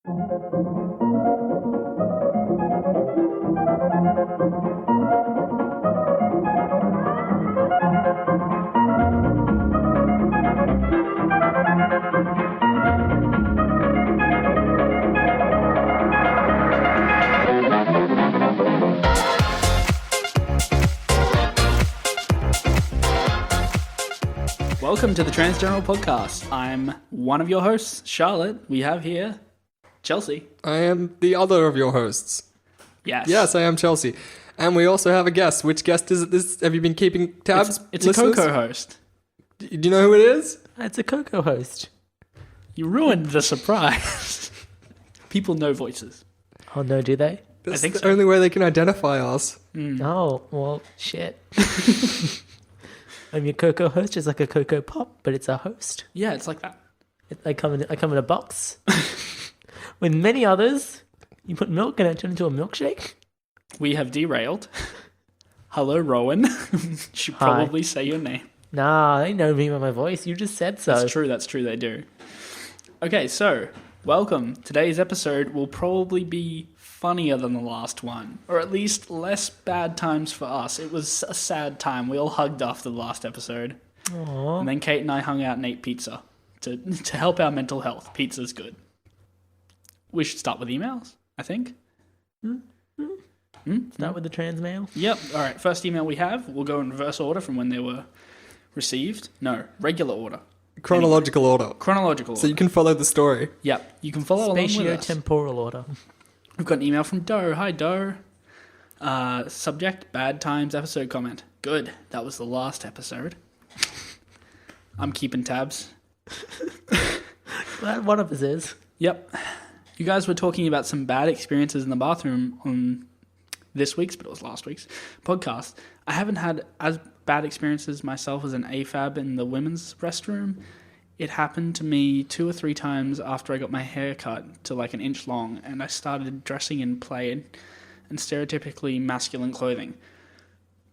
Welcome to the Transgeneral Podcast. I'm one of your hosts, Charlotte. We have here Chelsea. I am the other of your hosts. Yes. Yes, I am Chelsea. And we also have a guest. Which guest is it? This? Have you been keeping tabs? It's a Coco host. Do you know who it is? It's a Coco host. You ruined the surprise. People know voices. Oh, no, do they? That's I think the so. only way they can identify us. Oh, well, shit. I mean, Coco host is like a Coco Pop, but it's a host. Yeah, it's like that. I come in a box with many others. You put milk and it turns into a milkshake. We have derailed. Hello, Rowan. Should Hi. probably say your name. Nah, they know me by my voice. You just said so. That's true, they do. Okay, so, welcome. Today's episode will probably be funnier than the last one, or at least less bad times for us. It was a sad time. We all hugged after the last episode. Aww. And then Kate and I hung out and ate pizza to help our mental health. Pizza's good. We should start with emails, I think. Start with the trans mail. Yep. All right, first email we have. We'll go in reverse order from when they were received. No, regular order. Chronological order. Chronological order. So you can follow the story. Yep, you can follow along with us. Spatio-temporal order. We've got an email from Doe. Hi, Doe. Subject, bad times, episode comment. Good. That was the last episode. I'm keeping tabs. Glad one of us is. Yep. You guys were talking about some bad experiences in the bathroom on this week's, but it was last week's, podcast. I haven't had as bad experiences myself as an AFAB in the women's restroom. It happened to me 2 or 3 times after I got my hair cut to like an inch long, and I started dressing in plaid and stereotypically masculine clothing.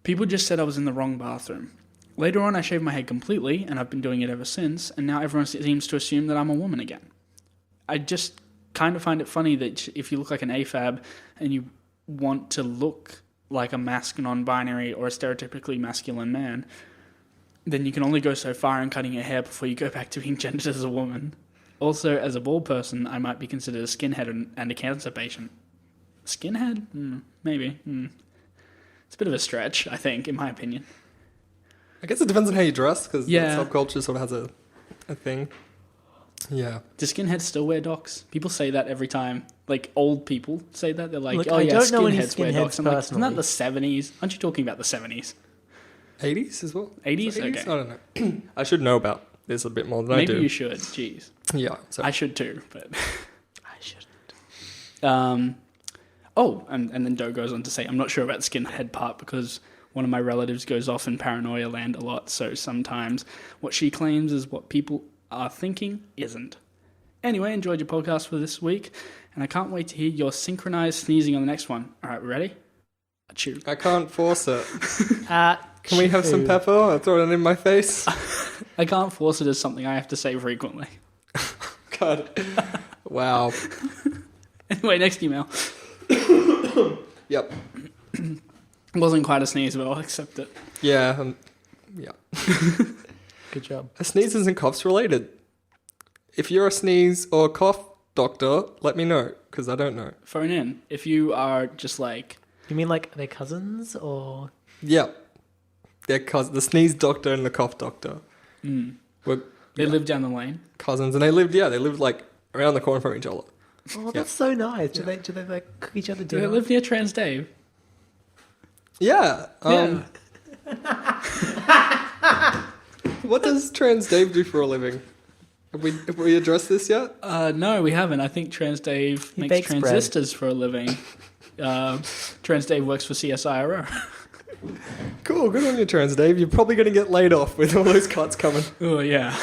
People just said I was in the wrong bathroom. Later on, I shaved my head completely, and I've been doing it ever since, and now everyone seems to assume that I'm a woman again. I just kind of find it funny that if you look like an AFAB and you want to look like a masc non-binary or a stereotypically masculine man, then you can only go so far in cutting your hair before you go back to being gendered as a woman. Also, as a bald person, I might be considered a skinhead and a cancer patient. Skinhead? Maybe. It's a bit of a stretch, I think, in my opinion. I guess it depends on how you dress, because Yeah. the subculture sort of has a thing. Yeah. Do skinheads still wear docks? People say that every time. Like, old people say that. They're like, Look, oh I yeah, don't know any skinheads wear skinheads docks. I'm like, isn't that personally. the 70s? Aren't you talking about the 70s? 80s as well? 80s? Is it 80s? Okay. I don't know. I should know about this a bit more than I do. Maybe you should. Jeez. Yeah. So. I should too, but... I shouldn't. And then Doe goes on to say, I'm not sure about the skinhead part because one of my relatives goes off in paranoia land a lot, so sometimes what she claims is what people are thinking isn't. Anyway, enjoyed your podcast for this week, and I can't wait to hear your synchronized sneezing on the next one. All right, ready? Achoo. I can't force it. Can we have some pepper? I'll throw it in my face. I can't force it as something I have to say frequently. God. Wow. Anyway, next email. Yep. It wasn't quite a sneeze, but I'll accept it. Yeah. Yeah. Good job. A sneeze isn't coughs related. If you're a sneeze or cough doctor, let me know, because I don't know. Phone in. If you are just like... You mean like they're cousins or? Yeah. They're the sneeze doctor and the cough doctor. Were They live down the lane. cousins, and they lived like around the corner from each other. Oh, that's so nice. Do they like cook each other Do they dinner? live near Trans Dave? Yeah. Yeah. What does Trans Dave do for a living? Have we addressed this yet? No, we haven't. I think Trans Dave He makes bakes bread. transistors for a living. Trans Dave works for CSIRO. Cool, good on you, Trans Dave. You're probably going to get laid off with all those cuts coming. Oh, yeah.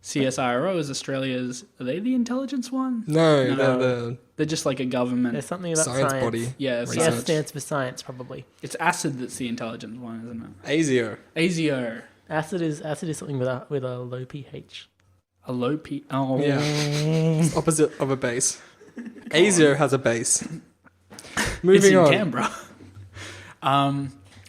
CSIRO is Australia's... Are they the intelligence one? No, No. They're just like a government... There's something the about science science. body. Yeah, Research. S stands for science, probably. it's acid that's the intelligence one, isn't it? ASIO. ASIO. Acid is something with a low pH. A low P. Oh. Yeah. It's opposite of a bass. ASIO has a bass. It's Moving in on. Canberra.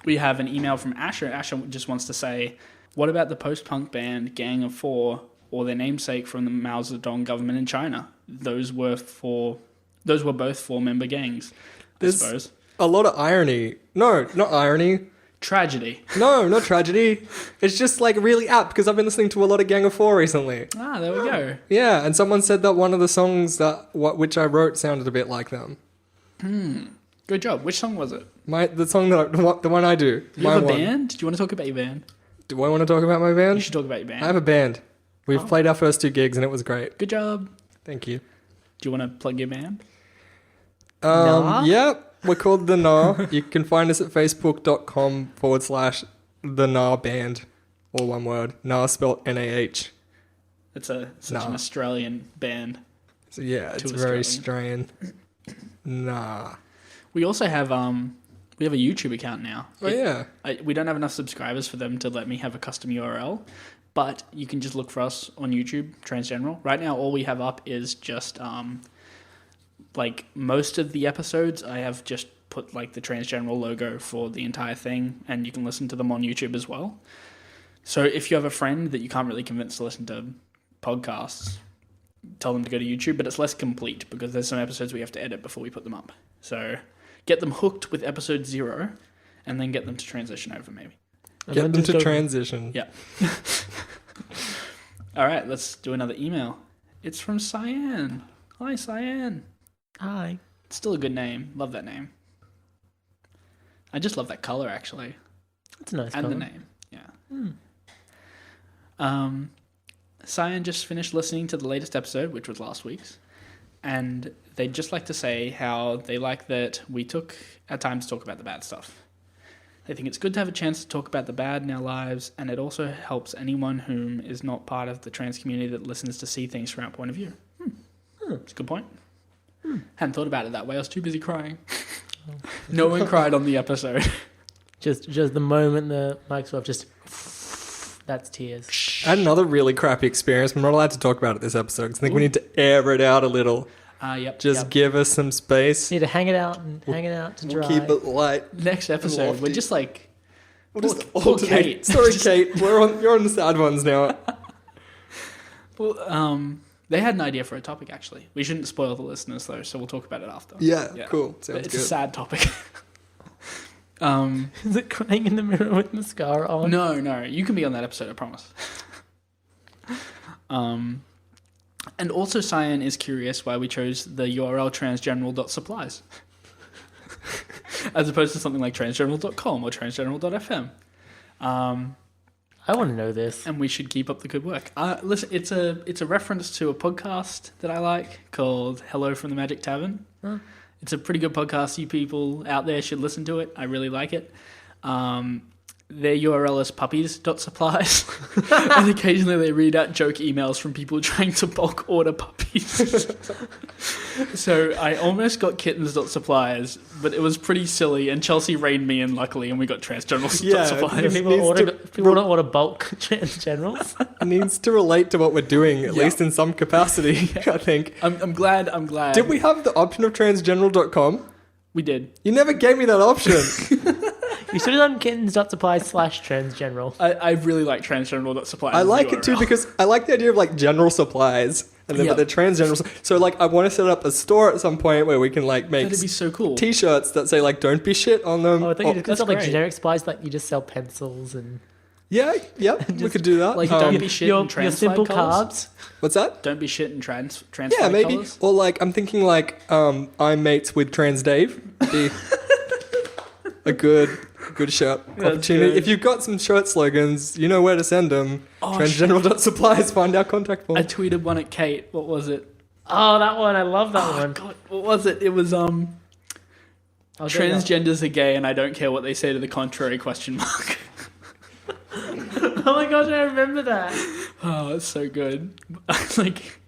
We have an email from Asher. Asher just wants to say, what about the post-punk band Gang of Four, or their namesake from the Mao Zedong government in China? Those were both four-member gangs, I There's suppose. a lot of irony. No, not irony. Tragedy. No, not tragedy. It's just like really apt because I've been listening to a lot of Gang of Four recently. Ah, there we go. Yeah, and someone said that one of the songs which I wrote sounded a bit like them. Good job. Which song was it? The song the one I do. Do you have a band? Do you want to talk about your band? Do I want to talk about my You band? should talk about your band. I have a band. We've played our first 2 gigs and it was great. Good job. Thank you. Do you want to plug your band? Nah? Yep, we're called The Nah. You can find us at facebook.com/The Nah Band. All one word. Nah spelled Nah. It's such an Nah. Australian band. So yeah, it's Too very Australian. Australian. Nah. We also have we have a YouTube account now. Oh yeah. We don't have enough subscribers for them to let me have a custom URL, but you can just look for us on YouTube, Transgeneral. Right now, all we have up is just like most of the episodes. I have just put like the Transgeneral logo for the entire thing, and you can listen to them on YouTube as well. So if you have a friend that you can't really convince to listen to podcasts, tell them to go to YouTube, but it's less complete because there's some episodes we have to edit before we put them up. So get them hooked with episode 0 and then get them to transition over maybe. Get them to transition. Yeah. All right, let's do another email. It's from Cyan. Hi, Cyan. Hi. It's still a good name. Love that name. I just love that color, actually. That's a nice And colour. the name. Yeah. Cyan just finished listening to the latest episode, which was last week's. And they'd just like to say how they like that we took our time to talk about the bad stuff. They think it's good to have a chance to talk about the bad in our lives, and it also helps anyone whom is not part of the trans community that listens to see things from our point of view. It's a good point. Hadn't thought about it that way. I was too busy crying. No one cried on the episode. Just the moment the mics were off, just that's tears. I had another really crappy experience. We're not allowed to talk about it this episode because I think we need to air it out a little. Yep. Just give us some space. Need to hang it out to dry. We'll keep it light. Next episode, we're lofty. just like... We'll just Poor alternate. Kate. Sorry, Kate. You're on the sad ones now. Well, they had an idea for a topic, actually. We shouldn't spoil the listeners, though, so we'll talk about it after. Yeah, cool. But Sounds it's a good. sad topic. Is it crying in the mirror with mascara on? No. You can be on that episode, I promise. And also, Cyan is curious why we chose the URL transgeneral.supplies as opposed to something like transgeneral.com or transgeneral.fm. I want to know this. And we should keep up the good work. Listen, it's a reference to a podcast that I like called Hello from the Magic Tavern. Huh. It's a pretty good podcast. You people out there should listen to it. I really like it. Their URL is puppies.supplies. And occasionally they read out joke emails from people trying to bulk order puppies. So I almost got kittens.supplies, but it was pretty silly. And Chelsea reined me in, luckily, and we got transgenerals.supplies. Yeah, If people needs want to order bulk generals. It needs to relate to what we're doing, at least in some capacity, I think. I'm glad. Did we have the option of transgeneral.com? We did. You never gave me that option. You should have done kittens.supplies/transgeneral. I really like transgeneral.supplies. I like it too because I like the idea of like general supplies and then Yeah. but they're transgeneral. So like I want to set up a store at some point where we can like make That'd be so cool. t-shirts that say like don't be shit on them. Oh, I think you that's just like great. generic supplies, like you just sell pencils and Yeah, we could do that. Like, don't be shit your in trans simple flag colours. carbs. What's that? Don't be shit in trans Yeah, flag maybe. colours. Or like I'm thinking like I'm mates with Trans Dave. Be a good shirt opportunity. good. If you've got some shirt slogans, you know where to send them. Oh, Transgeneral.supplies, find our contact form. I tweeted one at Kate. What was it? Oh, that one. I love that one. God, what was it? It was I'll go now. transgenders are gay and I don't care what they say to the contrary ? Oh my gosh, I remember that. Oh, it's so good. Like,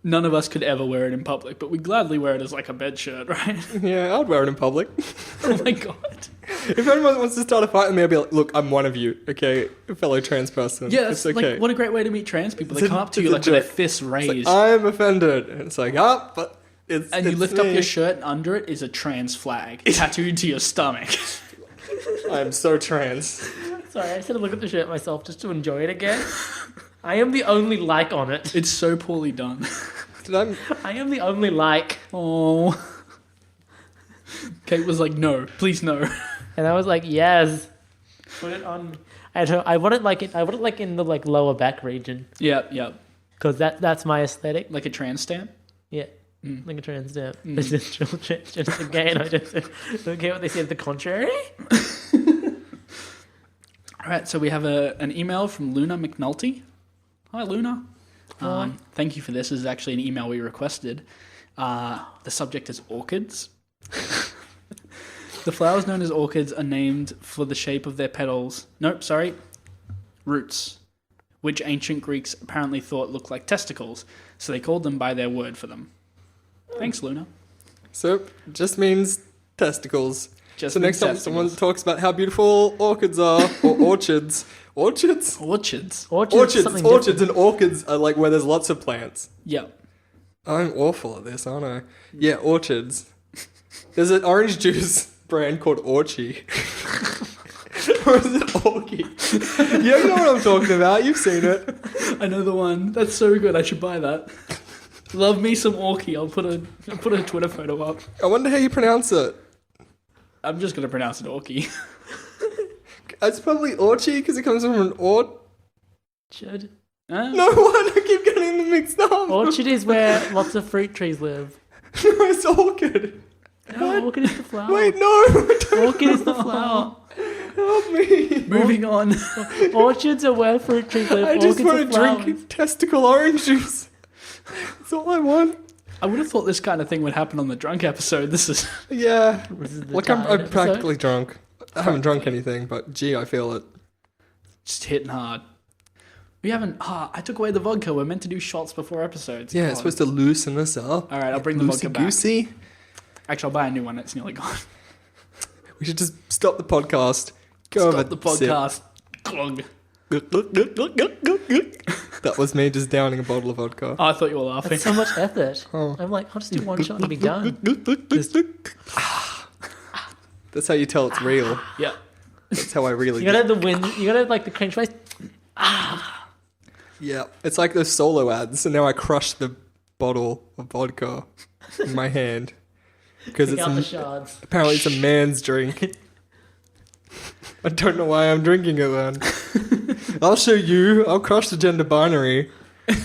none of us could ever wear it in public, but we gladly wear it as like a bed shirt, right? Yeah, I'd wear it in public. Oh my god. If anyone wants to start a fight with me, I'll be like, look, I'm one of you, okay? A fellow trans person. Yeah, it's okay. like, what a great way to meet trans people. They It's a- come up to it's you a like with their joke. fists raised. I'm offended. And it's like, but it's and you it's lift up me. your shirt, and under it is a trans flag tattooed to your stomach. I'm so trans. Sorry, I just had to look at the shirt myself just to enjoy it again. I am the only like on it. It's so poorly done. I am the only like. Oh. Kate was like, no, please no. And I was like, yes. Put it on. I want it like in the like lower back region Yep. because that's my aesthetic. Like a trans stamp? Yeah. Like a trans stamp. It's just again, I just don't care what they say to the contrary. All right, so we have an email from Luna McNulty. Hi, Luna. Hi. Thank you for this. This is actually an email we requested. The subject is orchids. The flowers known as orchids are named for the shape of their petals. Roots, which ancient Greeks apparently thought looked like testicles, so they called them by their word for them. Thanks, Luna. So, just means testicles. Just So next time means someone testicles. talks about how beautiful orchids are, or orchards. Orchards? Orchids. Orchids And orchids are like where there's lots of plants. Yep. I'm awful at this, aren't I? Yeah, orchards. There's an orange juice brand called Orchie. Or is it Orky? You know what I'm talking about. You've seen it. I know the one. That's so good. I should buy that. Love me some Orky. I'll put a Twitter photo up. I wonder how you pronounce it. I'm just gonna pronounce it Orky. It's probably Orchie because it comes from an orchard. Orchard. No, what? I keep getting them mixed up. Orchard is where lots of fruit trees live. No, it's orchid. No, orchid is the flower. Wait, no. Orchid is the flower. Help me. Moving on. Orchards are where fruit trees live. I just Orchids want are to flowers. drink testicle orange juice. That's all I want. I would have thought this kind of thing would happen on the drunk episode. This is Yeah. This is the Look, tired I'm episode. practically drunk. I haven't drunk anything, but gee, I feel it. just hitting hard. We haven't. I took away the vodka. We're meant to do shots before episodes. Yeah, God. it's supposed to loosen us up. All right, I'll bring the vodka back. Loosey-goosey. Actually, I'll buy a new one. It's nearly gone. We should just stop the podcast. Go Stop have the a sip. podcast. Glug. That was me just downing a bottle of vodka. Oh, I thought you were laughing. That's so much effort. Oh. I'm like, I'll just do one shot and be done. That's how you tell it's real. Yeah. That's how I really You gotta have the wind. You gotta have like the cringe face. Yeah. It's like those solo ads, and now I crush the bottle of vodka in my hand. Because Pick it's out the shards. apparently it's a man's drink. I don't know why I'm drinking it then. I'll show you. I'll crush the gender binary.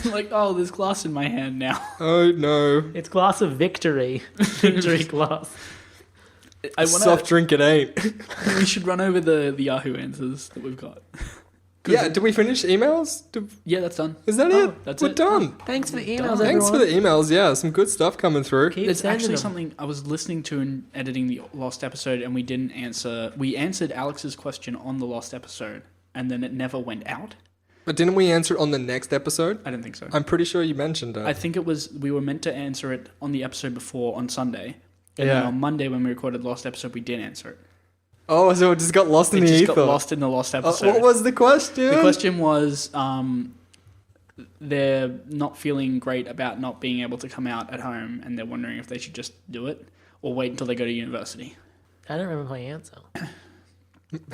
Like, oh, there's glass in my hand now. Oh no. It's glass of victory. Victory glass. I Soft want drink it ain't. to. We should run over the Yahoo answers that we've got. Yeah, did we finish emails? Yeah, that's done. Is that Oh, it? that's We're it. done. Thanks for the emails, Thanks everyone. Thanks for the emails. Yeah, some good stuff coming through. Keep There's sending actually them. something I was listening to in editing the lost episode, and we didn't answer. We answered Alex's question on the lost episode, and then it never went out. But didn't we answer it on the next episode? I don't think so. I'm pretty sure you mentioned it. I think it was we were meant to answer it on the episode before on Sunday, and then Yeah. on Monday when we recorded the lost episode, we did answer it. Oh, so it just got lost in It the just ether. got lost in the lost episode. What was the question? The question was, they're not feeling great about not being able to come out at home, and they're wondering if they should just do it or wait until they go to university. I don't remember my answer.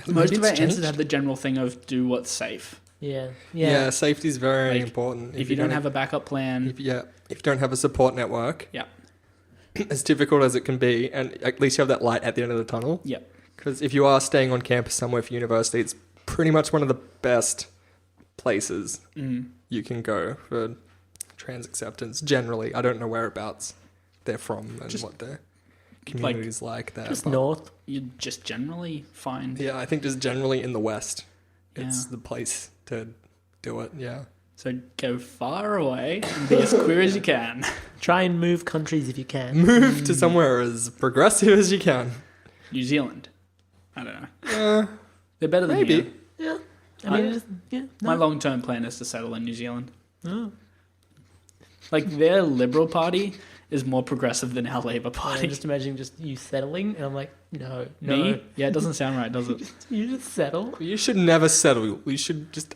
Most of it's our answers changed. have the general thing of do what's safe. Yeah. Yeah, safety's very Like, important. If you don't have a backup plan, if you don't have a support network, yeah, as difficult as it can be, and at least you have that light at the end of the tunnel. yeah. Because if you are staying on campus somewhere for university, it's pretty much one of the best places you can go for trans acceptance. Generally, I don't know whereabouts they're from and Just what their community's like there. Just but- north. You just generally find. Yeah, I think just generally in the West, it's Yeah. the place to do it. Yeah. So go far away and be as queer as you can. Try and move countries if you can. Move to somewhere as progressive as you can. New Zealand. I don't know. Yeah, They're better than maybe. here. Yeah. I mean, it's, yeah. My No. long-term plan is to settle in New Zealand. Oh. Like their Liberal Party is more progressive than our Labour I'm Party. just imagining just you settling, and I'm like, no. Me? Yeah, it doesn't sound right, does it? You just settle. You should never settle. You should just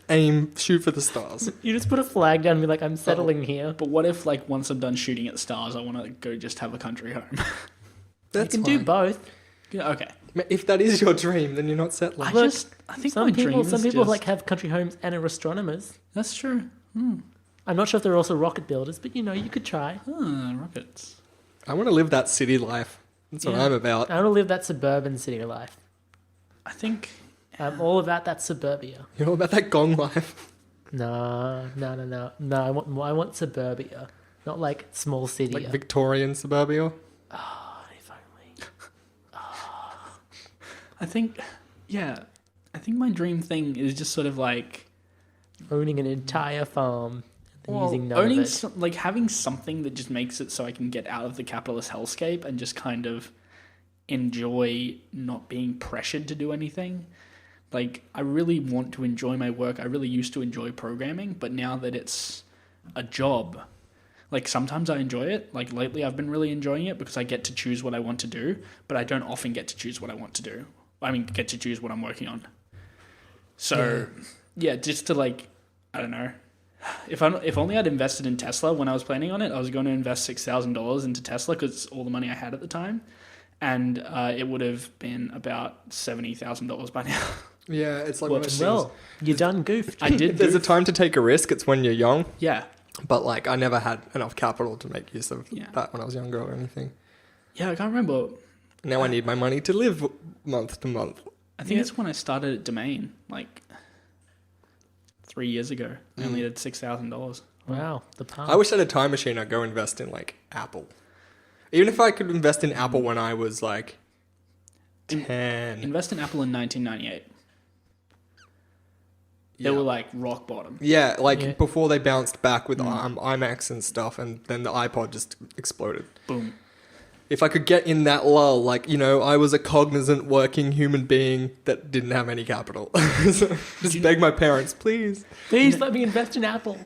shoot for the stars. You just put a flag down and be like, I'm settling here. But what if, like, once I'm done shooting at stars, I want to go just have a country home? That's You can do fine. both. Yeah, okay. If that is your dream, then you're not settling. Look, I think some my people, dream some is people just- like have country homes and are astronomers. That's true. I'm not sure if they're also rocket builders, but you could try. Rockets. I want to live that city life. That's what Yeah. I'm about. I want to live that suburban city life. I think I'm all about that suburbia. You're all about that gong life. No. I want suburbia, not like small city. Like Victorian suburbia. If only. I think my dream thing is just sort of like Owning an entire farm and using none owning of it. like having something that just makes it so I can get out of the capitalist hellscape and just kind of enjoy not being pressured to do anything. Like, I really want to enjoy my work. I really used to enjoy programming, but now that it's a job, like, sometimes I enjoy it. Like, lately I've been really enjoying it because I get to choose what I want to do, but I don't often get to choose what I want to do. I mean, get to choose what I'm working on. So, yeah, just to, like, I don't know. If only I'd invested in Tesla when I was planning on it, I was going to invest $6,000 into Tesla because it's all the money I had at the time. And it would have been about $70,000 by now. Yeah, it's like one of those Well, you done goofed. I did. If there's a goof. time to take a risk, it's when you're young. Yeah. But like, I never had enough capital to make use of Yeah. that when I was younger or anything. Yeah, I can't remember. Now I need my money to live month to month. I think it's when I started at Domain, like 3 years ago. I only had $6,000. Wow, the palm. I wish I had a time machine. I'd go invest in like Apple. Even if I could invest in Apple when I was like 10. Invest in Apple in 1998. They Yeah. were like rock bottom. Yeah, like Yeah. before they bounced back with iMacs and stuff, and then the iPod just exploded. Boom. If I could get in that lull, like, I was a cognizant working human being that didn't have any capital. So just beg my parents, please. Please let me invest in Apple.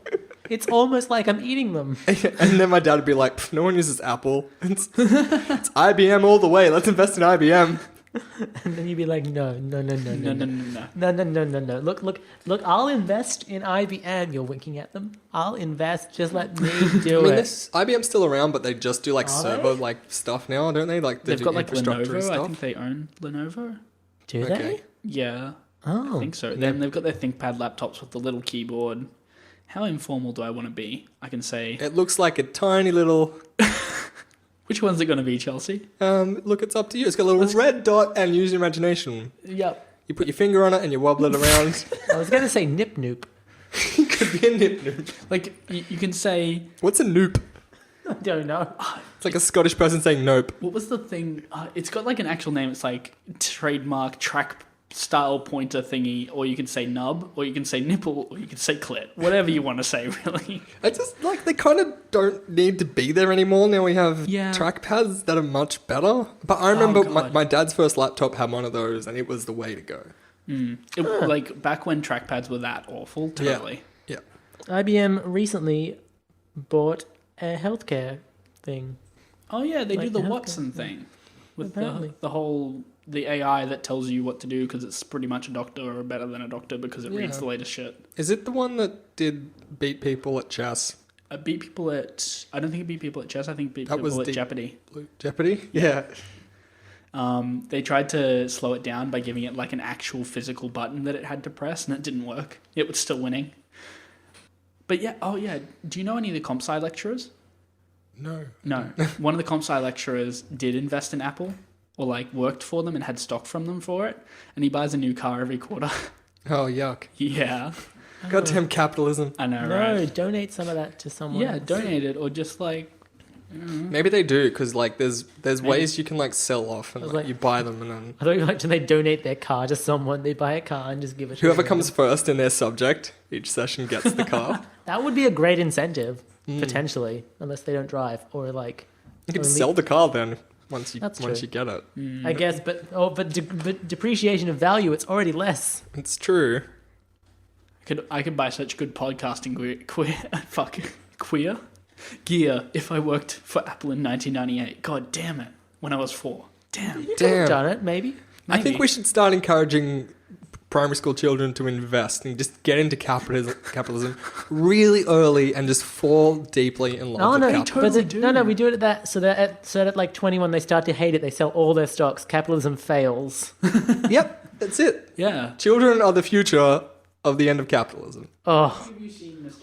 It's almost like I'm eating them. And then my dad would be like, "Pff, no one uses Apple. It's IBM all the way. Let's invest in IBM. And then you'd be like, no. No. No. Look, I'll invest in IBM. You're winking at them. I'll invest. Just let me do it. IBM's still around, but they just do like Are server they? like stuff now, don't they? Like they They've do got like infrastructure and Lenovo. I stuff. think they own Lenovo. Do Okay. they? Yeah, Oh. I think so. Then they've got their ThinkPad laptops with the little keyboard. How informal do I want to be? I can say, It looks like a tiny little. which one's it going to be, Chelsea? Look, it's up to you. It's got a little red dot, and use your imagination. Yep. You put your finger on it and you wobble it around. I was going to say Nip Noop. Could be a nip noop. Like, you can say, What's a noop? I don't know. It's like a Scottish person saying nope. what was the thing? It's got like an actual name. It's like trademark track style pointer thingy, or you can say nub, or you can say nipple, or you can say clit. Whatever you want to say, really. It's just like they kind of don't need to be there anymore. Now we have Yeah. trackpads that are much better. But I remember God. my dad's first laptop had one of those, and it was the way to go. Like, back when trackpads were that awful, totally. Yeah. IBM recently bought a healthcare thing. Oh, yeah, they do Like the healthcare, Watson thing. With Apparently. the whole... The AI that tells you what to do because it's pretty much a doctor or better than a doctor because it reads Yeah. the latest shit. Is it the one that did beat people at chess? I beat people at... I don't think it beat people at chess. I think it beat That was people at the- Jeopardy. Jeopardy? Yeah. They tried to slow it down by giving it like an actual physical button that it had to press, and it didn't work. It was still winning. But yeah, do you know any of the comp sci lecturers? No. No. One of the comp sci lecturers did invest in Apple, or like worked for them and had stock from them for it, and he buys a new car every quarter. Oh, yuck. Yeah, Goddamn capitalism. I know, No, right? donate some of that to someone. Yeah, else. donate it, or just like... Maybe they do, because like there's ways you can like sell off and I was like, like- you buy them and then I don't like, do they donate their car to someone? They buy a car and just give it to whoever them. comes first in their subject each session gets the car. That would be a great incentive, potentially, unless they don't drive or like. You can only- sell the car then once you That's once true. you get it. I guess, but depreciation of value, it's already less. It's true. I could buy such good podcasting queer. Gear, if I worked for Apple in 1998. God damn it. When I was 4. Damn. You could Damn. have done it, maybe. I think we should start encouraging primary school children to invest and just get into capitalism really early and just fall deeply in love with capitalism. totally do. No, we do it at that. So that at like 21, they start to hate it. They sell all their stocks. Capitalism fails. Yep, that's it. Yeah. Children are the future of the end of capitalism. Oh,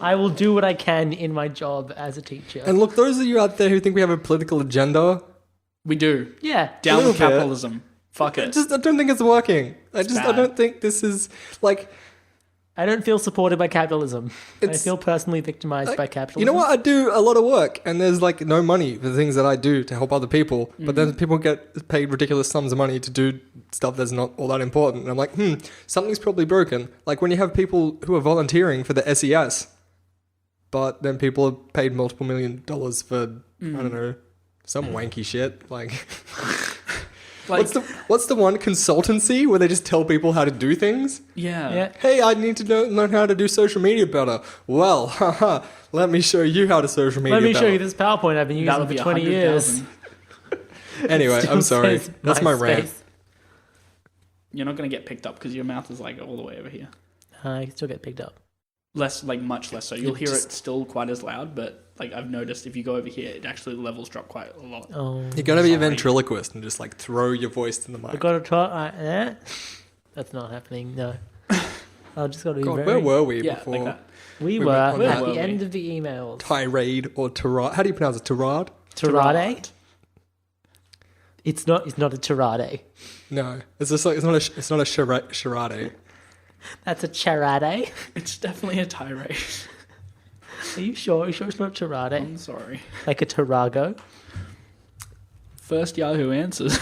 I will do what I can in my job as a teacher. And look, those of you out there who think we have a political agenda, We do. Yeah. Down little with bit. capitalism. Fuck it. I don't think it's working. I bad. don't think this is like. I don't feel supported by capitalism. I It's- feel personally victimized by capitalism. You know what? I do a lot of work, and there's like no money for the things that I do to help other people. But then people get paid ridiculous sums of money to do stuff that's not all that important. And I'm like, something's probably broken. Like when you have people who are volunteering for the SES, but then people are paid multiple $1 million for I don't know, some wanky shit. Like, Like, what's the one consultancy where they just tell people how to do things? yeah. Yeah. Hey, I need to learn how to do social media better. Well, haha, let me show you how to social media Let me better. show you this PowerPoint I've been That using would for be 20 years. 100,000. Anyway, Still I'm sorry. says That's my rant. MySpace. You're not going to get picked up because your mouth is like all the way over here. I can still get picked up. Much less so. You'll hear just- it still quite as loud, but like I've noticed if you go over here, it actually the levels drop quite a lot. Oh, You gotta be a Sorry. ventriloquist and just like throw your voice to the I mic. got to talk like that. That's not happening. No. I just got to be God, very. were we Yeah, before? like that. We we were went on at that. the Were end we? of the emails. Tirade or tirade? How do you pronounce it? Tirade? Tirade. It's not a tirade. No, it's just like it's not a charade. That's a charade. It's definitely a tirade. Are you sure? Are you sure it's not tirade? I'm sorry. Like a tarago? First Yahoo answers.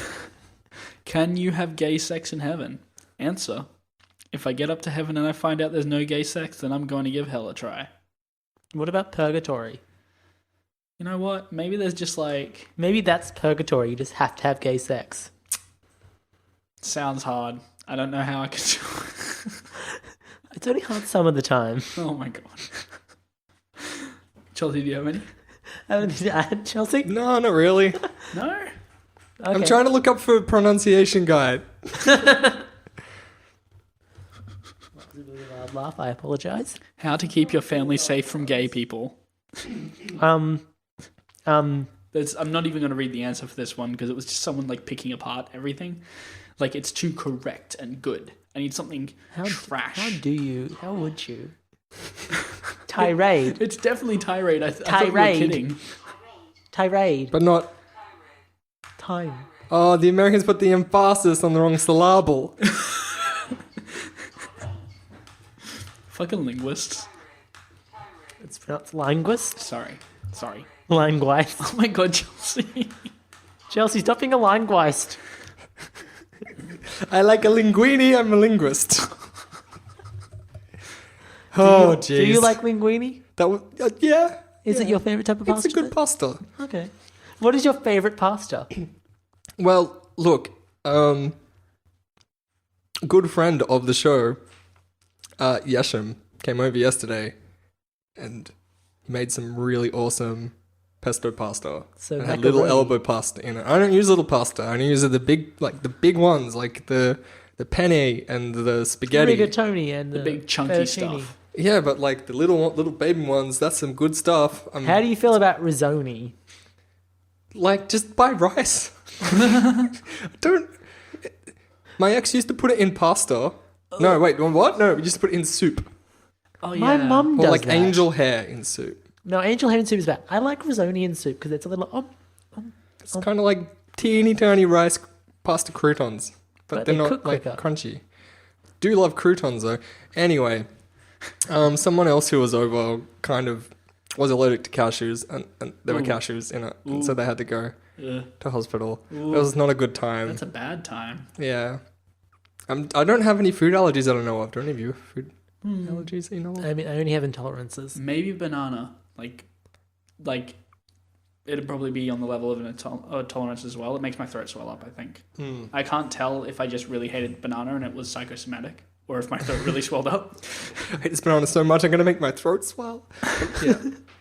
Can you have gay sex in heaven? Answer. If I get up to heaven and I find out there's no gay sex, then I'm going to give hell a try. What about purgatory? You know what? Maybe there's just like... Maybe that's purgatory. You just have to have gay sex. Sounds hard. I don't know how I could do it. It's only hard some of the time. Oh my god. Chelsea, do you have any? Anything to add, Chelsea? No, not really. No? Okay. I'm trying to look up for a pronunciation guide. That was a really loud laugh. I apologize. How to keep your family safe from gay people. Um, I'm not even going to read the answer for this one because it was just someone like picking apart everything. Like it's too correct and good. I need something trash. How would you? Tirade. It's definitely tirade. I thought you were Tirade. kidding. Tirade. But not. Time. Oh, the Americans put the emphasis on the wrong syllable. Fucking linguists. It's pronounced linguist. Sorry. Linguist. Oh my god, Chelsea. Chelsea, stop being a linguist. I like a linguini. I'm a linguist. Oh, jeez. Do you like linguini? that? Yeah. Is it your favorite type of pasta? It's a good pasta. Okay. What is your favorite pasta? Well, look, good friend of the show, Yesham, came over yesterday and made some really awesome pesto pasta. So and had little macaroni. elbow pasta in it. I don't use little pasta. I only use the big ones, like the penne and the spaghetti. Rigatoni and The big chunky fettuccine. Mm. stuff. Yeah, but like the little baby ones, that's some good stuff. How do you feel about risoni? Like, just buy rice. Don't. My ex used to put it in pasta. No, wait, what? No, we used to put it in soup. Oh yeah. My mum Or does like that. angel hair in soup. No, angel hair and soup is bad. I like risoni in soup because it's a little. It's kind of like teeny tiny rice pasta croutons. But But they're they not cook like quicker. crunchy. Do love croutons though. Anyway, someone else who was over kind of was allergic to cashews and there were Ooh. cashews in it. And so they had to go Ugh. to hospital. Ooh. It was not a good time. That's a bad time. Yeah. I don't have any food allergies I don't know of. Do any of you have food allergies that you know of? I mean, I only have intolerances. Maybe banana. Like it'd probably be on the level of a tolerance as well. It makes my throat swell up, I think. I can't tell if I just really hated banana and it was psychosomatic or if my throat really swelled up. I hate this banana so much I'm going to make my throat swell. Yeah.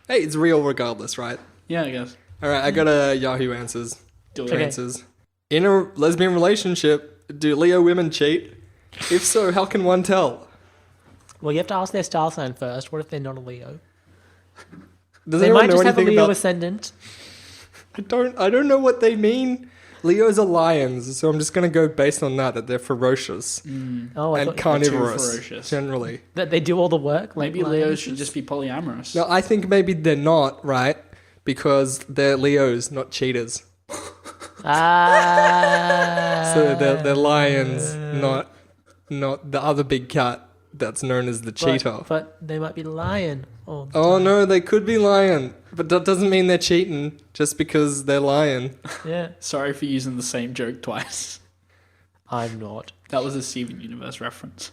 Hey, it's real regardless, right? Yeah, I guess. All right, I got a Yahoo Answers. Do it. Okay. Answers. In a lesbian relationship, do Leo women cheat? If so, how can one tell? Well, you have to ask their star sign first. What if they're not a Leo? Does They anyone might know just have a anything Leo about? ascendant. I don't know what they mean. Leos are lions, so I'm just gonna go based on that they're ferocious Oh, I and thought carnivorous ferocious. generally. that they do all the work. Like Maybe Leos lions. should just be polyamorous. No, I think maybe they're not, right? Because they're Leos, not cheaters. Ah. So they're lions, not the other big cat that's known as the cheetah. But they might be lion. Oh no, they could be lion, but that doesn't mean they're cheating just because they're lion. Yeah. Sorry for using the same joke twice. I'm not. That was a Steven Universe reference.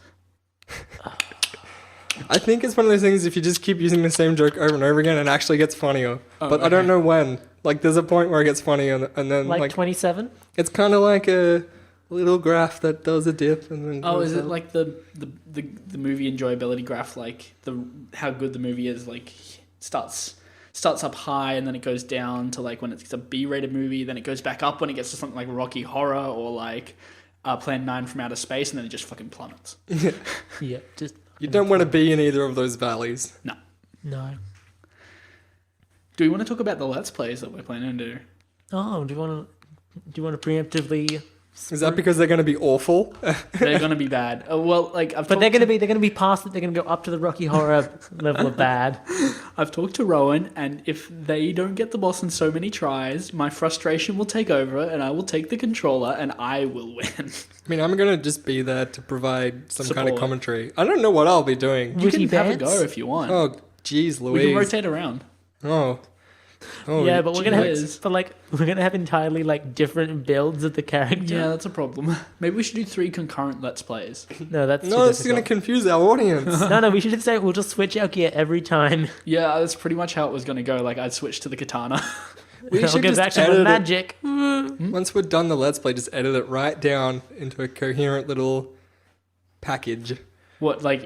I think it's one of those things, if you just keep using the same joke over and over again, it actually gets funnier. But I don't know when. Like, there's a point where it gets funny, and then Like 27? it's kind of like a little graph that does a dip and then. Oh, goes is it up. like the movie enjoyability graph? Like how good the movie is? Like starts up high and then it goes down to like when it's a B-rated movie. Then it goes back up when it gets to something like Rocky Horror or like Plan 9 from Outer Space, and then it just fucking plummets. Yeah. Just. You don't want to be in either of those valleys. No. No. Do we want to talk about the Let's Plays that we're planning to do? Oh, do you want to preemptively? Is that because they're going to be awful? They're gonna be bad. Well, like But they're gonna be past it. They're gonna go up to the Rocky Horror level of bad. I've talked to Rowan, and if they don't get the boss in so many tries, my frustration will take over, and I will take the controller, and I will win. I mean, I'm going to just be there to provide some kind of Support. commentary. I don't know what I'll be doing. You Witty can have a bants? go if you want. Oh, jeez, we Louise. can rotate around. Oh. Yeah, but we're gonna geez. we're gonna have entirely like different builds of the character. Yeah, that's a problem. Maybe we should do 3 concurrent Let's Plays. No, that's No, this is going to confuse our audience. No, we should just say we'll just switch our gear every time. Yeah, that's pretty much how it was going to go. Like, I'd switch to the katana. We I'll should get just back to edit the it. magic. Once we're done the Let's Play, just edit it right down into a coherent little package. What, like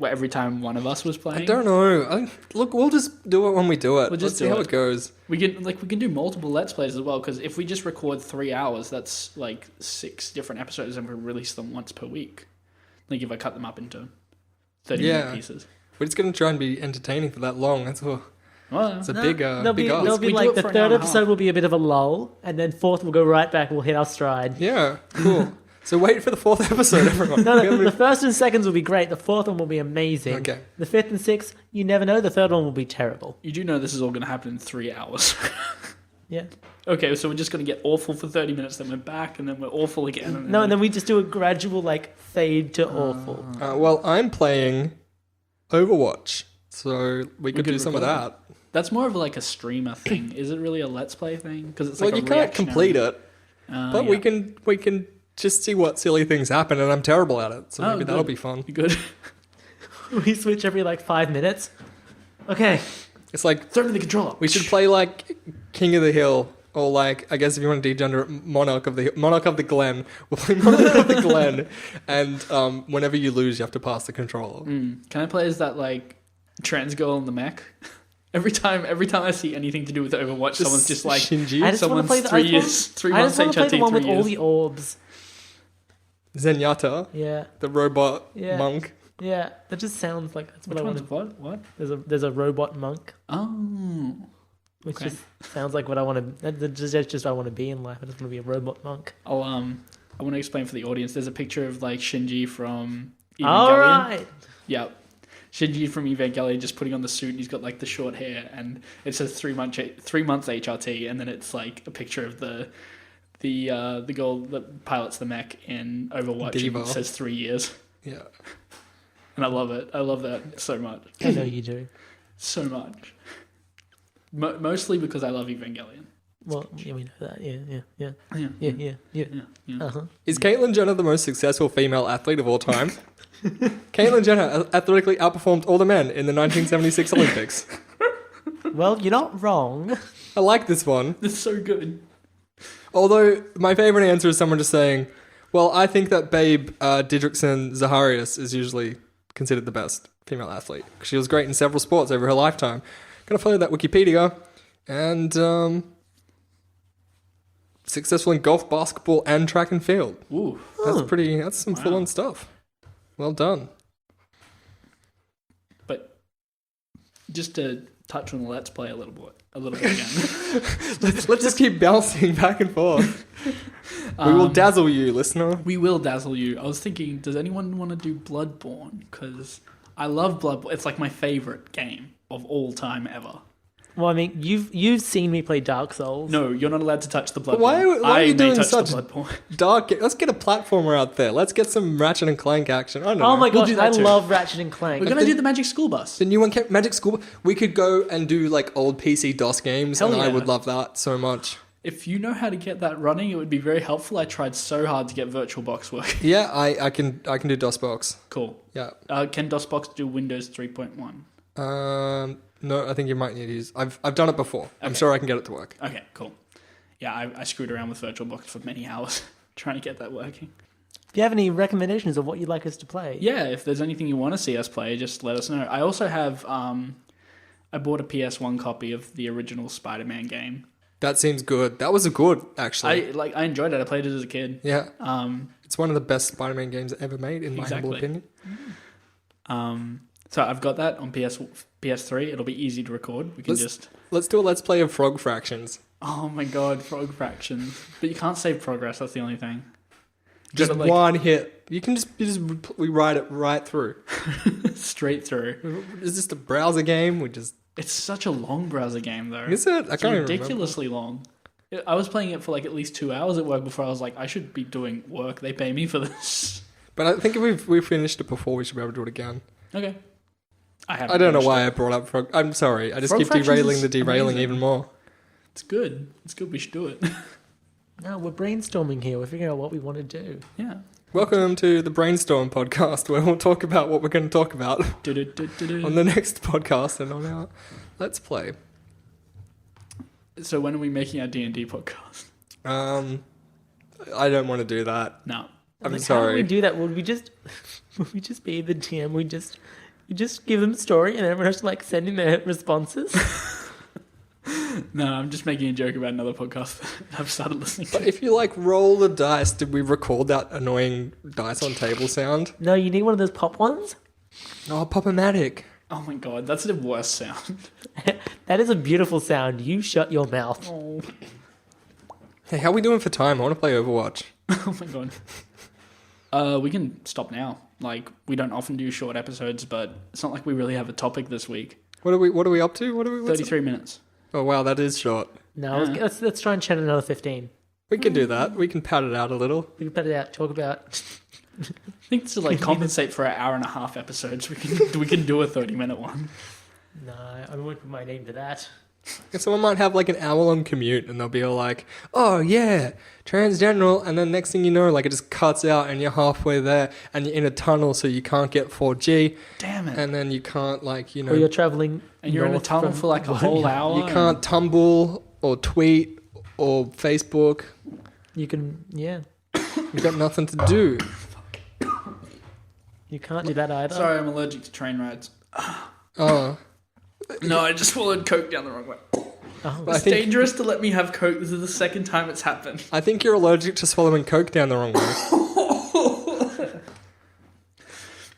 every time one of us was playing? I don't know. Look, we'll just do it when we do it. We'll Let's just see do how it. it goes. We can do multiple Let's Plays as well, because if we just record 3 hours, that's like 6 different episodes, and we release them once per week. Like if I cut them up into 30-minute pieces. We're just going to try and be entertaining for that long. That's all. Well, It's a No, big there'll be ask. We do like it the for an hour third and a half. episode will be a bit of a lull, and then fourth we'll go right back. We'll hit our stride. Yeah, cool. So wait for the 4th episode, everyone. No, the first and seconds will be great. The fourth one will be amazing. Okay. The fifth and sixth, you never know. The third one will be terrible. you do know this is all going to happen in 3 hours. Yeah. Okay, so we're just going to get awful for 30 minutes, then we're back, and then we're awful again. No, and then we just do a gradual like fade to awful. Well, I'm playing Overwatch, so we could could do some of record that. That's more of like a streamer thing. Is it really a Let's Play thing? Because it's like Well, a you can't complete it, but we can just see what silly things happen, and I'm terrible at it, so maybe that'll be fun. You good? We switch every like 5 minutes. Okay. It's like Throw me the controller. we should play like King of the Hill, or like I guess if you want to degender it, Monarch of the Glen. We'll play Monarch of the Glen, and whenever you lose, you have to pass the controller. Can I play as that like trans girl in the mech? Every time I see anything to do with Overwatch, someone's just like Shinji, I just want to someone's play the 3 years, 3 I months just want to play HRT, the one with 3 all years. the orbs. Zenyatta, Yeah. the robot Yeah. monk. Yeah. That just sounds like that's what Which I one's want to. what? There's a robot monk, Oh, which Okay. just sounds like what I want to. That's just what I want to be in life. I just want to be a robot monk. I want to explain for the audience. There's a picture of like Shinji from Evangelion. All right. Yeah. Shinji from Evangelion just putting on the suit, and he's got like the short hair, and it says 3 months HRT, and then it's like a picture of the girl that pilots the mech in Overwatch, Diva. and it says 3 years, Yeah. and I love it. I love that so much, I know you do. so much. Mostly because I love Evangelion. Well, yeah, we know that. Yeah. Yeah. Yeah. Uh-huh. Is Caitlyn Jenner the most successful female athlete of all time? Caitlyn Jenner athletically outperformed all the men in the 1976 Olympics. Well, you're not wrong. I like this one. It's so good. Although my favorite answer is someone just saying, well, I think that Babe Didrikson Zaharias is usually considered the best female athlete. She was great in several sports over her lifetime. Gonna follow that Wikipedia. And successful in golf, basketball, and track and field. Ooh. That's some Wow. full-on stuff. Well done. But just to touch on the Let's Play a little bit again. Let's just keep bouncing back and forth. We will dazzle you, listener. We will dazzle you. I was thinking, does anyone want to do Bloodborne? Because I love Bloodborne. It's like my favorite game of all time ever. Well, I mean, you've seen me play Dark Souls. No, you're not allowed to touch the Bloodborne. Why are you I may doing touch such the Bloodborne. dark? Let's get a platformer out there. Let's get some Ratchet and Clank action. I don't know. Oh my We'll gosh, do that I too. love Ratchet and Clank. We're going to do the Magic School Bus. The new one, Magic School. We could go and do like old PC DOS games, Hell and I yeah. would love that so much. If you know how to get that running, it would be very helpful. I tried so hard to get VirtualBox working. Yeah, I can do DOSBox. Cool. Yeah. Can DOSBox do Windows 3.1? No, I think you might need to use. I've done it before. I'm sure I can get it to work. Okay, cool. Yeah, I screwed around with VirtualBox for many hours trying to get that working. If you have any recommendations of what you'd like us to play, Yeah, if there's anything you want to see us play, just let us know. I also have, I bought a PS1 copy of the original Spider-Man game. That seems good. That was a good actually. I enjoyed it. I played it as a kid. Yeah. Um, It's one of the best Spider-Man games ever made, in my humble Exactly. opinion. so I've got that on PS3. It'll be easy to record. We can Let's do a Let's Play of Frog Fractions. Oh my god, frog fractions. But you can't save progress. That's the only thing. Just Gotta, like, one hit. We ride it right through. straight through. Is this a browser game? It's such a long browser game, though. Is it? I It's can't even ridiculously long. I was playing it for like at least 2 hours at work before I was like, I should be doing work. They pay me for this. But I think if we finished it before, we should be able to do it again. Okay. I don't know why I brought up Frog. I'm sorry. I just Frog keep Fractions derailing is the derailing amazing. even more. It's good. It's good. We should do it. no, we're brainstorming here. We're figuring out what we want to do. Yeah. Welcome to the Brainstorm podcast, where we'll talk about what we're going to talk about on the next podcast and on our Let's Play. So when are we making our D&D podcast? I don't want to do that. No. I'm Like, How sorry. would we do that? Would we just be the TM? We just give them a story and everyone has to like send in their responses. No, I'm just making a joke about another podcast that I've started listening to. But if you like roll the dice, did we record that annoying dice on table sound? No, you need one of those pop ones. Oh, Pop-O-Matic. Oh my god, that's the worst sound. That is a beautiful sound. You shut your mouth. Oh, Hey, how are we doing for time? I want to play Overwatch. oh my god. We can stop now. Like, we don't often do short episodes, but it's not like we really have a topic this week. What are we up to? What's 33 minutes. Oh wow, that is short. No, Yeah. let's try and chat another 15. We can do that. We can pad it out a little. We can put it out. Talk about. I think to like compensate for our hour and a half episodes, we can do a 30-minute one. No, I won't put my name to that. And someone might have like an hour-long commute, and they'll be all like, "Oh yeah, transgeneral," and then next thing you know, like it just cuts out, and you're halfway there, and you're in a tunnel, so you can't get 4G, Damn it. and then you can't like Or you're traveling. And you're in a north tunnel from for like a whole Bologna. hour. you can't tumble or tweet or Facebook. You can, yeah. You've got nothing to do. You can't do that either. Sorry, I'm allergic to train rides. Oh, No, I just swallowed Coke down the wrong way. Oh, I It's think dangerous to let me have Coke. This is the second time it's happened. I think you're allergic to swallowing Coke down the wrong way.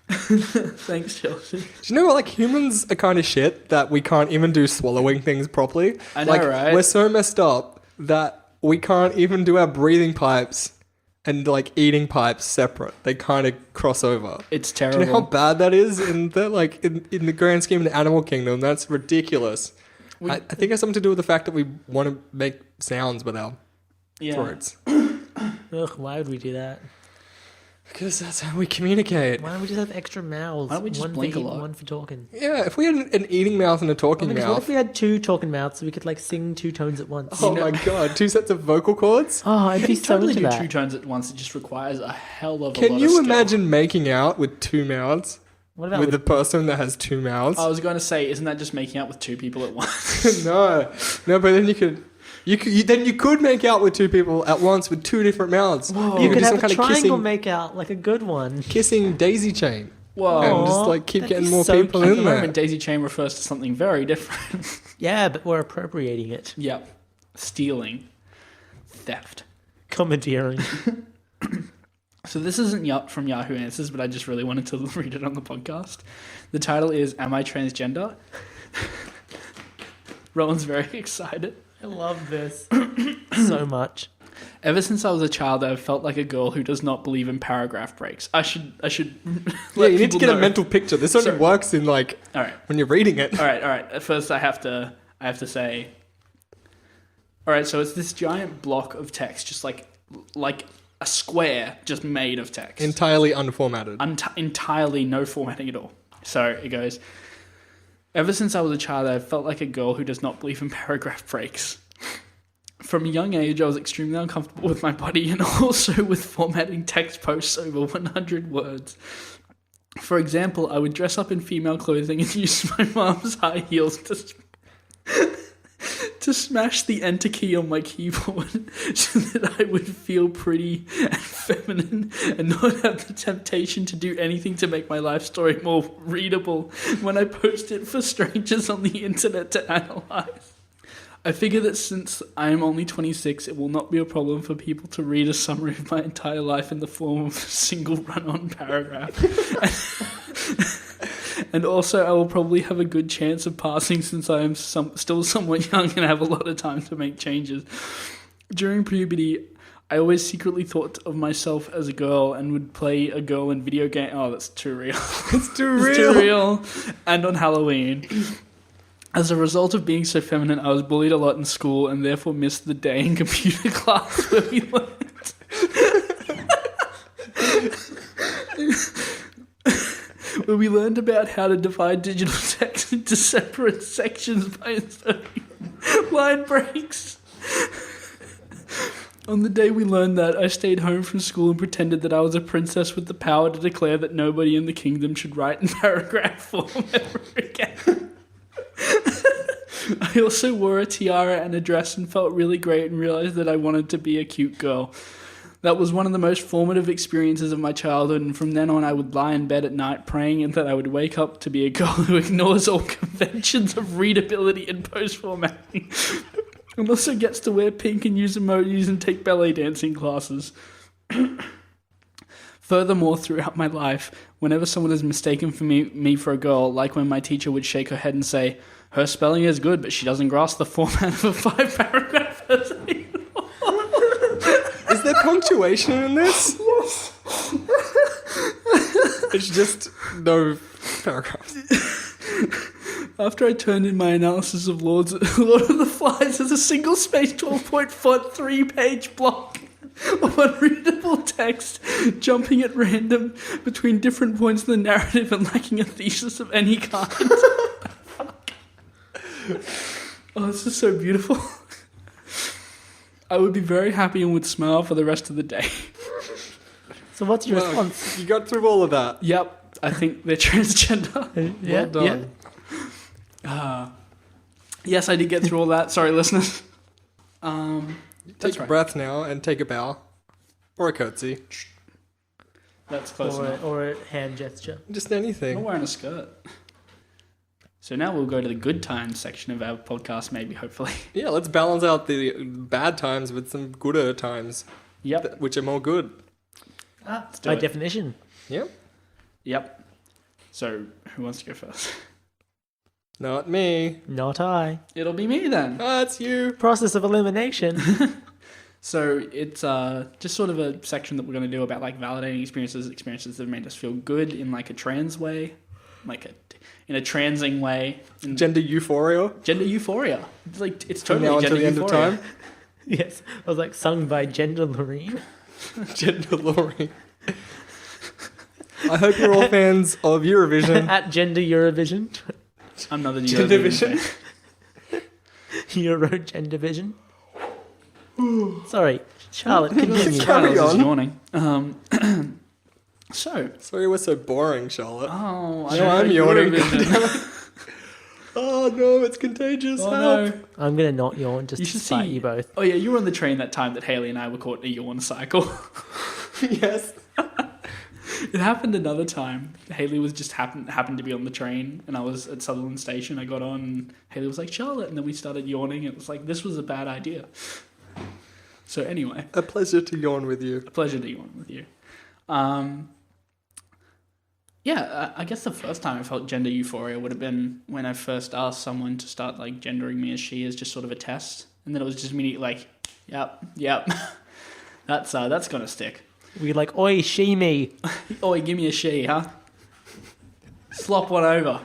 Thanks, Chelsea. Do you know what, like, humans are kind of shit that we can't even do swallowing things properly? I know, like, right? We're so messed up that we can't even do our breathing pipes and, like, eating pipes separate. They kind of cross over. It's Do terrible. you know how bad that is in the grand scheme of the animal kingdom? That's ridiculous. I think it has something to do with the fact that we want to make sounds with our yeah. throats. ugh, why would we do that? Because that's how we communicate. Why don't we just have extra mouths? Why don't we just one blink for a eating, lot? one for talking? Yeah, if we had an eating mouth and a talking What mouth. if we had two talking mouths so we could like sing two tones at once? Oh my god, 2 sets of vocal cords? Oh, I'd be You so totally into do that. 2 tones at once. It just requires a hell of a lot Can of you skill. imagine making out with 2 mouths? What about With the person that has 2 mouths? I was going to say, isn't that just making out with 2 people at once? No, but then you could make out with 2 people at once with 2 different mouths. you could do have some a kind of triangle kissing make out, like a good one. daisy chain. Whoa. and just Aw, like keep that'd getting be more so people At in the there. moment, Daisy Chain refers to something very different. Yeah, but we're appropriating it. Yep. Stealing. Theft. Commandeering. So this isn't from Yahoo Answers, but I just really wanted to read it on the podcast. The title is Am I Transgender? Rowan's very excited. I love this so much. Ever since I was a child, I've felt like a girl who does not believe in paragraph breaks. I should Yeah, you need to get know. a mental picture. This only Sorry. works in like All right. when you're reading it. All right. At first, I have to say. All right, so it's this giant block of text, just like a square, just made of text, Entirely unformatted. entirely no formatting at all. So it goes. Ever since I was a child, I've felt like a girl who does not believe in paragraph breaks. From a young age, I was extremely uncomfortable with my body and also with formatting text posts over 100 words. For example, I would dress up in female clothing and use my mom's high heels to smash the enter key on my keyboard so that I would feel pretty and feminine and not have the temptation to do anything to make my life story more readable when I post it for strangers on the internet to analyze. I figure that since I am only 26, it will not be a problem for people to read a summary of my entire life in the form of a single run-on paragraph. And also, I will probably have a good chance of passing since I am still somewhat young and have a lot of time to make changes. During puberty, I always secretly thought of myself as a girl and would play a girl in video game. Oh, that's too real. It's too real. It's too real. And on Halloween. As a result of being so feminine, I was bullied a lot in school and therefore missed the day in computer class where we learned. Where we learned about how to divide digital text into separate sections by inserting line breaks. On the day we learned that, I stayed home from school and pretended that I was a princess with the power to declare that nobody in the kingdom should write in paragraph form ever again. I also wore a tiara and a dress and felt really great and realized that I wanted to be a cute girl. That was one of the most formative experiences of my childhood, and from then on I would lie in bed at night praying that I would wake up to be a girl who ignores all conventions of readability and post-formatting, and also gets to wear pink and use emojis and take ballet dancing classes. Furthermore, throughout my life, whenever someone is mistaken for me for a girl, like when my teacher would shake her head and say, "Her spelling is good, but she doesn't grasp the format of a 5-paragraph essay." Is there punctuation in this? Yes. It's just no paragraphs. After I turned in my analysis of Lord of the Flies as a single-space 12-point font 3-page block of unreadable text, jumping at random between different points in the narrative and lacking a thesis of any kind. Oh, this is so beautiful. I would be very happy and would smile for the rest of the day. So what's your Well, response? you got through all of that. Yep, I think they're transgender. Yeah, Well done. Yes, I did get through all that. Sorry, listeners. That's Take a right. breath now and take a bow. Or a curtsy. That's close enough. Or a hand gesture. Just I'm anything. not wearing a skirt. So now we'll go to the good times section of our podcast, maybe, hopefully. Yeah, let's balance out the bad times with some gooder times, Yep. which are more good. do By it. definition. Yep. Yep. So who wants to go first? Not me. Not I. It'll be me then. That's you. Process of elimination. So it's just sort of a section that we're going to do about like validating experiences that have made us feel good in like a trans way, in a transing way. In Gender euphoria. gender euphoria. It's like it's From totally now gender until the end of euphoria. time. Yes. I was like sung by Gender Loreen. Gender Lori. I hope you're all fans of Eurovision. At Gender Eurovision. I'm not the Gender Eurovision vision. fan. Euro Gender Vision. Sorry. Charlotte, continue. Carry Carlos is on. yawning. So, Sorry we're so boring, Charlotte. oh, No, I'm yawning. Eurovision. Oh no, it's contagious. Oh Help. no. I'm going to not yawn just You to should spite see- you both. Oh yeah, you were on the train that time that Haley and I were caught in a yawn cycle. Yes. It happened another time. Haley was just happened to be on the train, and I was at Sutherland Station. I got on, and Haley was like, Charlotte, and then we started yawning. It was like, this was a bad idea. So anyway. A pleasure to yawn with you. A pleasure to yawn with you. Yeah, I guess the first time I felt gender euphoria would have been when I first asked someone to start like gendering me as she as just sort of a test, and then it was just immediately like, yep, that's gonna stick. We like, oi, she me. Oi, give me a she, huh? Slop one over.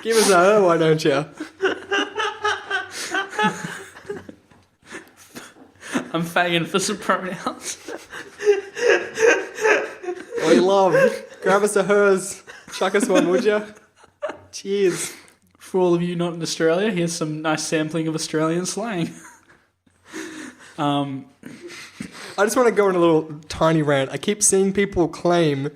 Give us a her, why don't you? I'm fagging for some pronouns. Oi, love. Grab us a hers. Chuck us one, would you? Cheers. For all of you not in Australia, here's some nice sampling of Australian slang. I just want to go on a little tiny rant. I keep seeing people claim,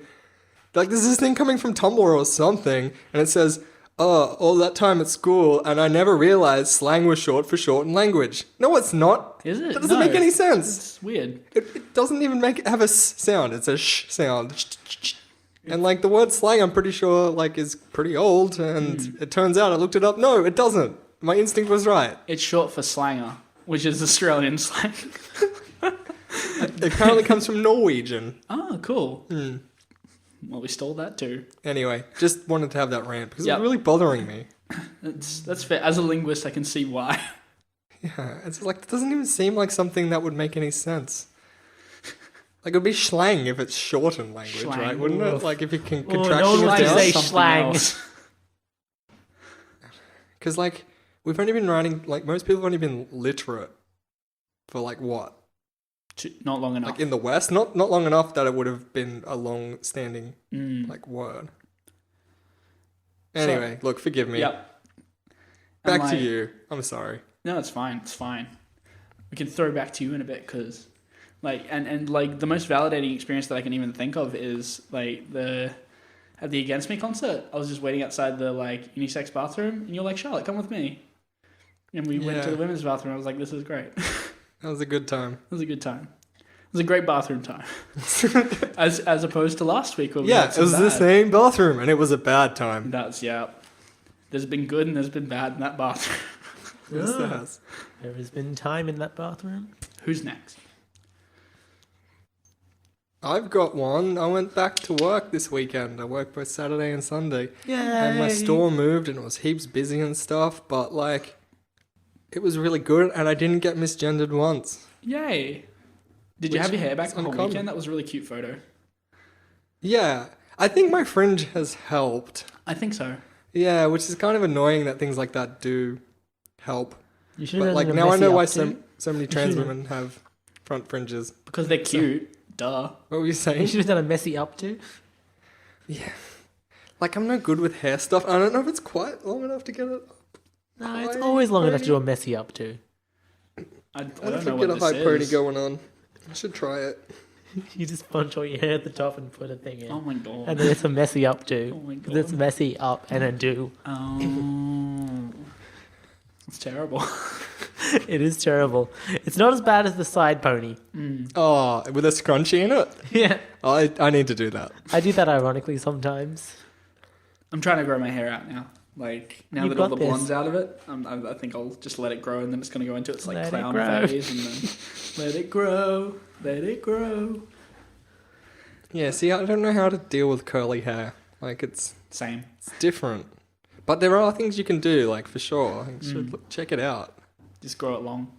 like, there's this thing coming from Tumblr or something, and it says, oh, all that time at school, and I never realized slang was short for shortened language. No, it's not. Is it? That doesn't make any sense. It's weird. It doesn't even have a sound. It's a sh sound. And, like, the word slang, I'm pretty sure, like, is pretty old, and it turns out I looked it up. No, it doesn't. My instinct was right. It's short for slanger, which is Australian slang. It apparently comes from Norwegian. Oh, cool. Well, we stole that too. Anyway, just wanted to have that rant because Yep. it's really bothering me. That's fair. As a linguist, I can see why. Yeah, it's like, it doesn't even seem like something that would make any sense. Like, it would be schlang if it's shortened language, Schlang. right? Wouldn't Oof. it? Like, if you can Oh, contract no one it likes to down. say Something slang. else. Because, like, we've only been writing, like, most people have only been literate for, like, what? Not long enough. Like, in the West? Not long enough that it would have been a long-standing, Mm. like, word. Anyway, look, forgive me. Yep. Back And, to like, you. I'm sorry. No, it's fine. It's fine. We can throw back to you in a bit because, like, and like the most validating experience that I can even think of is like at the Against Me concert. I was just waiting outside the like unisex bathroom, and you're like, Charlotte, come with me. And we went to the women's bathroom. I was like, this is great. That was a good time. It was a good time. It was a great bathroom time, as opposed to last week where we Yeah, had it some was bad. the same bathroom, and it was a bad time. That's There's been good and there's been bad in that bathroom. Yes, there has. There has been time in that bathroom. Who's next? I've got one. I went back to work this weekend. I worked both Saturday and Sunday. Yeah. And my store moved and it was heaps busy and stuff, but like, it was really good and I didn't get misgendered once. Yay! Did you have your hair back is the whole uncommon. weekend? That was a really cute photo. Yeah, I think my fringe has helped. I think so. Yeah, which is kind of annoying that things like that do help. You should But have like done a now I messy know why updo. so many trans should've- women have front fringes. Because they're cute. Duh. What were you You saying? should have done a messy updo. Yeah. Like I'm no good with hair stuff. I don't know if it's quite long enough to get it. No, it's High always long enough to pony? do a messy updo. I What don't if know I get what a high this pony is. going on? I should try it. You just punch all your hair at the top and put a thing in. Oh my god. And then it's a messy updo. Oh my 'Cause it's God. messy up and a do. Oh. It's terrible. It is terrible. It's not as bad as the side pony. Oh, with a scrunchie in it? Yeah. I need to do that. I do that ironically sometimes. I'm trying to grow my hair out now. Like, now You've that all the got this. blonde's out of it, I think I'll just let it grow and then it's going to go into its like Let it clown grow. phase and then let it grow, let it grow. Yeah, see, I don't know how to deal with curly hair. Like, it's Same. different. But there are things you can do, like, for sure. You should check it out. Just grow it long.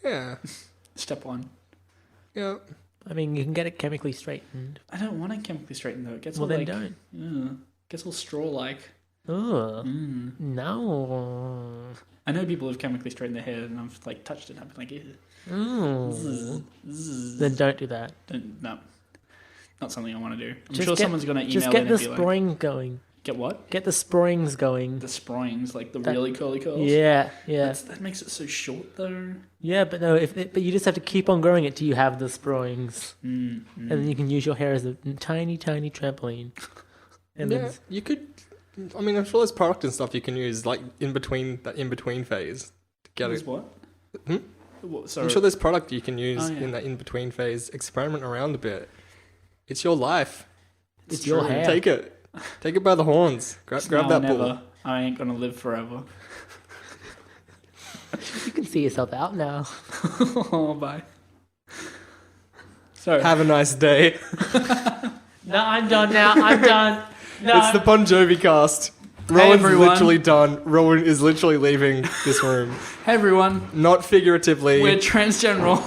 Yeah. Step one. Yeah. I mean, you can get it chemically straightened. I don't want to chemically straighten though. It gets Well, all then like, don't. gets all straw-like. Ugh. Mm. No. I know people have chemically straightened their hair and I've like touched it and I've been like, ew. Mm. Zzz. Then don't do that. No, not something I want to do. I'm Just sure get- someone's going to email Just in get and the be like, spring going. get what? Get the springs going. The sproings, like the That- really curly curls. Yeah, yeah. That makes it so short though. Yeah, but no, but you just have to keep on growing it till you have the springs. Mm, And then you can use your hair as a tiny, tiny trampoline. And Yeah, then you could... I mean, I'm sure there's product and stuff you can use, like, in between phase. To get Is it. what? Hmm? What, sorry. I'm sure there's product you can use Oh, yeah. in that in-between phase. Experiment around a bit. It's your life. It's your true. hair. Take it by the horns. Grab Now that or bull. never. I ain't gonna live forever. You can see yourself out now. Oh, bye. So, Have a nice day. No, I'm done now. I'm done. No. It's the Bon Jovi cast. Rowan's everyone. literally done. Rowan is literally leaving this room. hey everyone, Not figuratively. we're Transgeneral.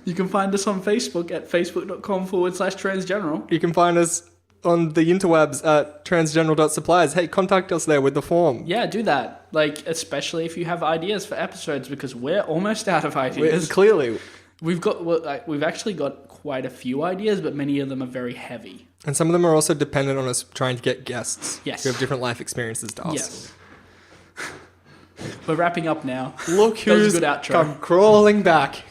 You can find us on Facebook at facebook.com/transgeneral. You can find us on the interwebs at transgeneral.supplies. Hey, contact us there with the form. Yeah, do that. Like, especially if you have ideas for episodes, because we're almost out of ideas. Clearly. We've actually got quite a few ideas, but many of them are very heavy. And some of them are also dependent on us trying to get guests Yes. who have different life experiences to us. Yes. We're wrapping up now. Look That was a who's good outro. come crawling back.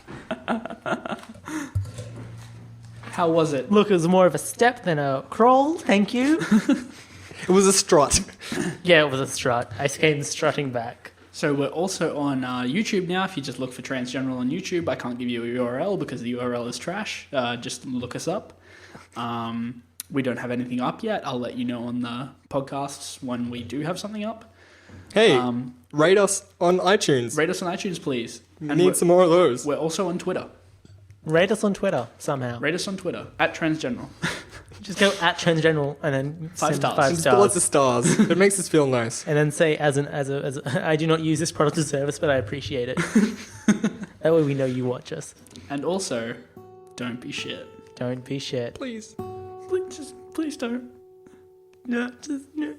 How was it? Look, it was more of a step than a crawl. Thank you. It was a strut. Yeah, it was a strut. I came strutting back. So we're also on YouTube now. If you just look for Transgeneral on YouTube, I can't give you a URL because the URL is trash. Just look us up. We don't have anything up yet. I'll let you know on the podcasts when we do have something up. Hey, rate us on iTunes. Rate us on iTunes, please. We need some more of those. We're also on Twitter. Rate us on Twitter somehow. Rate us on Twitter at Transgeneral. Just go at Transgeneral and then 5 send stars. 5 Just stars. lots of stars. It makes us feel nice. And then say as a I do not use this product or service, but I appreciate it. That way we know you watch us. And also, don't be shit. Don't be shit. Please. Please don't. No, just no.